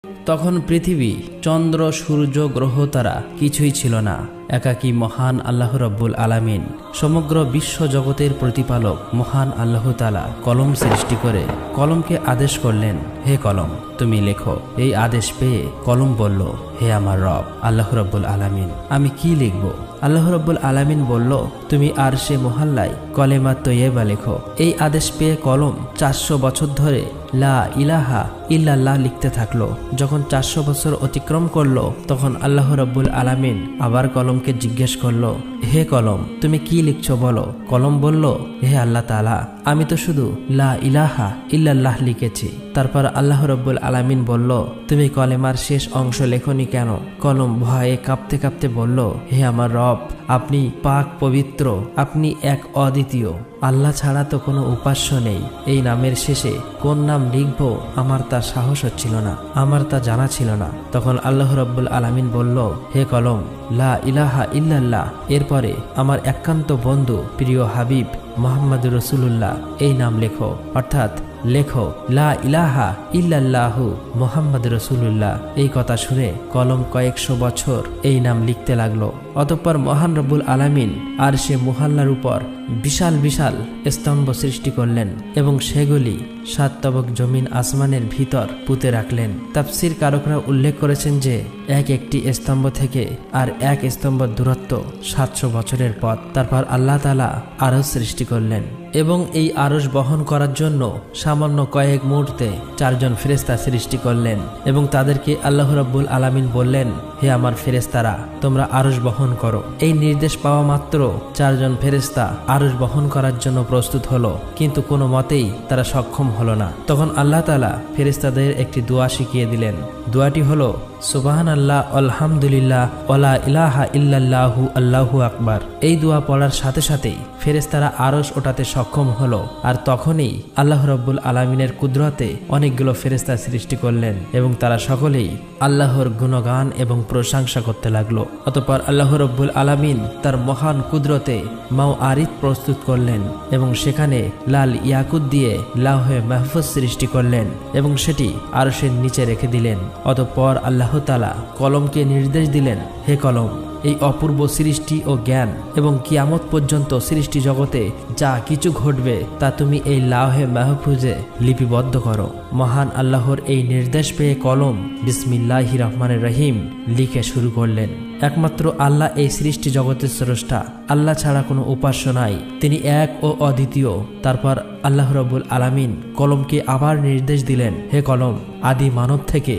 তখন পৃথিবী, চন্দ্র, সূর্য, গ্রহ তারা কিছুই ছিল না। একাকী মহান আল্লাহ রব্বুল আলামিন, সমগ্র বিশ্ব জগতের প্রতিপালক মহান আল্লাহ তাআলা কলম সৃষ্টি করে কলমকে আদেশ করলেন, হে কলম তুমি লেখো। এই আদেশ পেয়ে কলম বলল, হে আমার রব আল্লাহ রব্বুল আলামিন, আমি কি লিখব? আল্লাহ রব্বুল আলামিন বলল, তুমি আরশে মুহাল্লায় কলেমা তৈয়্যিবা লেখো। এই আদেশ পেয়ে কলম 400 বছর ধরে লা ইলাহা ইল্লাল্লাহ লিখতে থাকলো। যখন 400 বছর অতিক্রম করলো, তখন আল্লাহ রব্বুল আলামিন আবার কলমকে জিজ্ঞেস করলো, হে কলম তুমি কি লিখছো বলো। কলম বলল, হে আল্লাহ তাআলা, আমি তো শুধু লা ইলাহা ইল্লাল্লাহ লিখেছি। তারপর আল্লাহ রব্বুল আলামিন বলল, তুমি কলেমার শেষ অংশ লেখনি কেন? কলম ভয়ে কাঁপতে কাঁপতে বলল, হে আমার রব, আপনি পাক পবিত্র, আপনি এক অদ্বিতীয়, আল্লাহ ছাড়া তো কোনো উপাস্য নেই। এই নামের শেষে কোন নাম লিখবো আমার তা সাহস হচ্ছিল না, আমার তা জানা ছিল না। তখন আল্লাহ রব্বুল আলামিন বলল, হে কলম লা ইলাহা ইল্লাল্লাহ, এরপরে আমার একান্ত বন্ধু প্রিয় হাবিব মুহাম্মদ রাসূলুল্লাহ এই নাম লেখো। অর্থাৎ লেখো লা ইলাহা ইল্লাল্লাহু মুহাম্মদ রাসূলুল্লাহ। এই কথা শুনে কলম কয়েকশো বছর এই নাম লিখতে লাগলো। অতঃপর মহান রব্বুল আলামিন আরশে মুহাল্লার উপর বিশাল বিশাল স্তম্ভ সৃষ্টি করলেন এবং সেগুলি 7 তবক জমিন আসমানের ভিতর পুঁতে রাখলেন। তাফসীর কারকরা উল্লেখ করেছেন যে এক একটি স্তম্ভ থেকে আর এক স্তম্ভের দূরত্ব 700 বছরের পথ। তারপর আল্লাহ তাআলা আরশ সৃষ্টি করলেন এবং এই আরশ বহন করার জন্য সামান্য কয়েক মুহূর্তে 4 জন ফেরেশতা সৃষ্টি করলেন এবং তাদেরকে আল্লাহ রাব্বুল আলামিন বললেন, হে আমার ফেরেশতারা, তোমরা আরশ বহন করো। এই নির্দেশ পাওয়া মাত্র 4 জন ফেরেশতা আরশ বহন করার জন্য প্রস্তুত হলো, কিন্তু কোনো মতেই তারা সক্ষম হলো না। তখন আল্লাহ তাআলা ফেরেশতাদের একটি দোয়া শিখিয়ে দিলেন। দোয়াটি হলো, সুবহানাল্লাহ, আলহামদুলিল্লাহ, ওয়ালা ইলাহা ইল্লাল্লাহু, আল্লাহু আকবার। এই দোয়া পড়ার সাথে সাথেই ফেরেশতারা আরশ ওঠাতে সক্ষম হলো। আর তখনই আল্লাহ রাব্বুল আলামিনের কুদরতে অনেকগুলো ফেরেশতা সৃষ্টি করলেন এবং তারা সকলেই আল্লাহর গুণগান এবং প্রশংসা করতে লাগলো। অতঃপর আল্লাহ রাব্বুল আলামিন তার মহান কুদরতে মাওআরিদ প্রস্তুত করলেন এবং সেখানে লাল ইয়াকুত দিয়ে লাওহে মাহফুজ সৃষ্টি করলেন এবং সেটি আরশের নিচে রেখে দিলেন। অতঃপর আল্লাহ তাআলা কলমকে নির্দেশ দিলেন, হে কলম, এই অপূর্ব সৃষ্টি ও জ্ঞান এবং কিয়ামত পর্যন্ত সৃষ্টি জগতে যা কিছু ঘটবে তা তুমি এই লাওহে মাহফুজে লিপিবদ্ধ করো। মহান আল্লাহর এই নির্দেশ পেয়ে কলম বিসমিল্লাহির রহমানির রহিম লিখে শুরু করলেন। একমাত্র আল্লাহ এই সৃষ্টি জগতের স্রষ্টা, আল্লাহ ছাড়া কোনো উপাস্য নাই, তিনি এক ও অদ্বিতীয়। তারপর আল্লাহ রাব্বুল আলামিন কলমকে আবার নির্দেশ দিলেন, হে কলম, আদি মানব থেকে